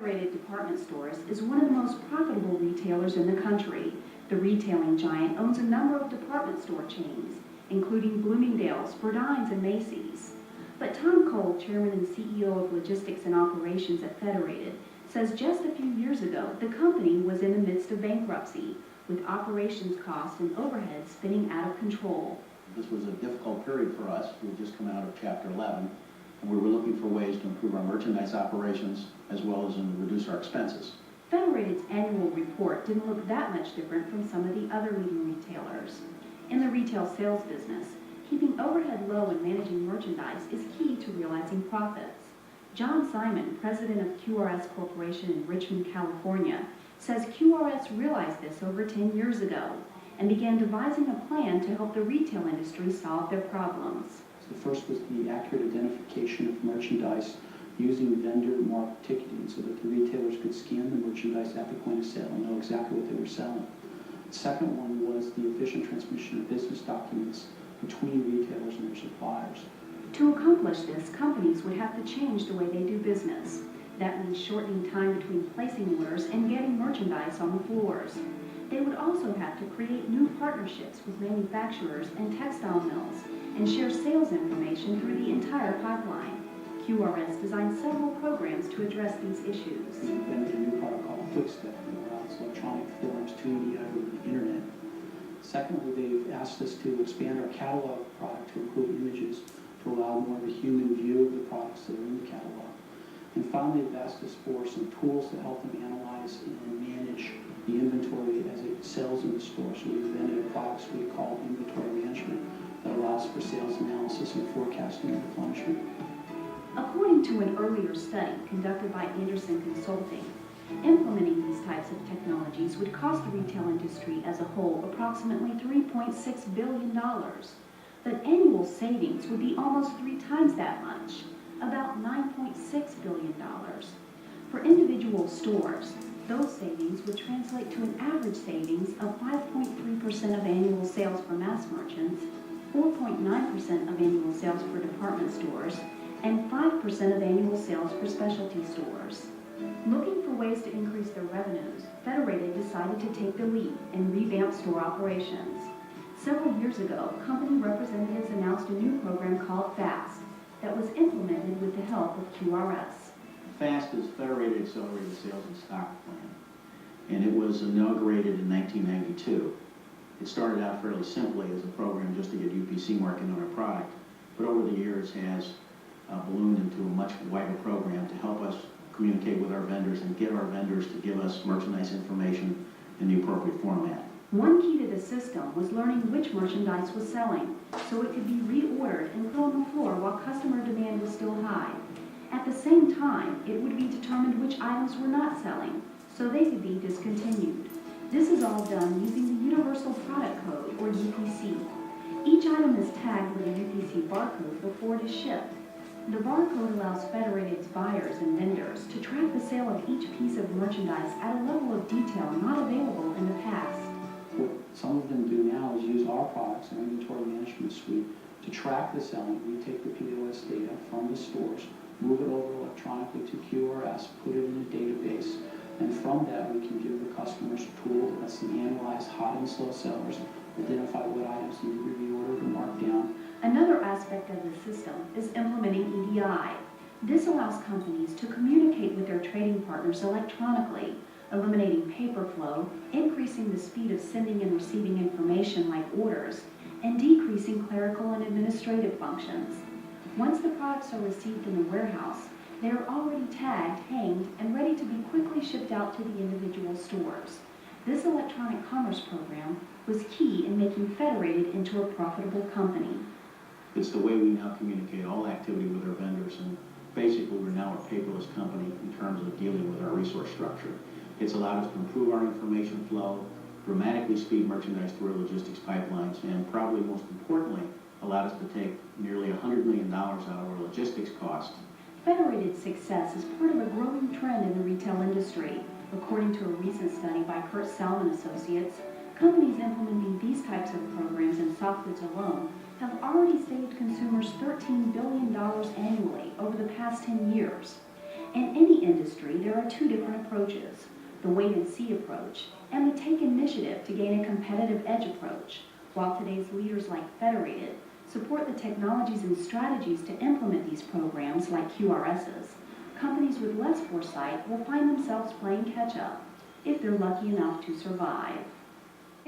Federated Department Stores is one of the most profitable retailers in the country. The retailing giant owns a number of department store chains, including Bloomingdale's, Burdines, and Macy's. But Tom Cole, Chairman and CEO of Logistics and Operations at Federated, says just a few years ago the company was in the midst of bankruptcy, with operations costs and overhead spinning out of control. This was a difficult period for us. We had just come out of Chapter 11, and we were looking for ways to improve our merchandise operations as well as reduce our expenses. Federated's annual report didn't look that much different from some of the other leading retailers. In the retail sales business, keeping overhead low and managing merchandise is key to realizing profits. John Simon, president of QRS Corporation in Richmond, California, says QRS realized this over 10 years ago and began devising a plan to help the retail industry solve their problems. The first was the accurate identification of merchandise using vendor-marked ticketing so that the retailers could scan the merchandise at the point of sale and know exactly what they were selling. The second one was the efficient transmission of business documents between retailers and their suppliers. To accomplish this, companies would have to change the way they do business. That means shortening time between placing orders and getting merchandise on the floors. They would also have to create new partnerships with manufacturers and textile mills and share sales information through the entire pipeline. QRS designed several programs to address these issues. We invented a new product called QuickStep that allows electronic forms to be over the internet. Secondly, they've asked us to expand our catalog product to include images to allow more of a human view of the products that are in the catalog. And finally, they've asked us for some tools to help them analyze and manage the inventory as it sells in the store. So we invented a product suite called Inventory Management that allows for sales analysis and forecasting and replenishment. According to an earlier study conducted by Anderson Consulting, implementing these types of technologies would cost the retail industry as a whole approximately $3.6 billion. But annual savings would be almost 3 times that much, about $9.6 billion. For individual stores, those savings would translate to an average savings of 5.3% of annual sales for mass merchants, 4.9% of annual sales for department stores, and 5% of annual sales for specialty stores. Looking for ways to increase their revenues, Federated decided to take the lead and revamp store operations. Several years ago, company representatives announced a new program called FAST that was implemented with the help of QRS. FAST is Federated Accelerated Sales and Stock Plan, and it was inaugurated in 1992. It started out fairly simply as a program just to get UPC marking on our product, but over the years has ballooned into a much wider program to help us communicate with our vendors and get our vendors to give us merchandise information in the appropriate format. One key to the system was learning which merchandise was selling, so it could be reordered and put on the floor while customer demand was still high. At the same time, it would be determined which items were not selling, so they could be discontinued. This is all done using the Universal Product Code, or UPC. Each item is tagged with a UPC barcode before it is shipped. The barcode allows Federated's buyers and vendors to track the sale of each piece of merchandise at a level of detail not available in the past. What some of them do now is use our products, our inventory management suite, to track the selling. We take the POS data from the stores, move it over electronically to QRS, put it in a database, and from that we can give the customers a tool that lets them analyze hot and slow sellers, identify what items need to be reordered or marked down. Another aspect of the system is implementing EDI. This allows companies to communicate with their trading partners electronically, eliminating paper flow, increasing the speed of sending and receiving information like orders, and decreasing clerical and administrative functions. Once the products are received in the warehouse, they are already tagged, hanged, and ready to be quickly shipped out to the individual stores. This electronic commerce program was key in making Federated into a profitable company. It's the way we now communicate all activity with our vendors, and basically we're now a paperless company in terms of dealing with our resource structure. It's allowed us to improve our information flow, dramatically speed merchandise through our logistics pipelines, and probably most importantly, allowed us to take nearly $100 million out of our logistics costs. Federated's success is part of a growing trend in the retail industry. According to a recent study by Kurt Salmon Associates, companies implementing these types of programs in soft goods alone have already saved consumers $13 billion annually over the past 10 years. In any industry, there are two different approaches: the wait-and-see approach and the take initiative to gain a competitive edge approach. While today's leaders like Federated support the technologies and strategies to implement these programs like QRSs, companies with less foresight will find themselves playing catch-up if they're lucky enough to survive.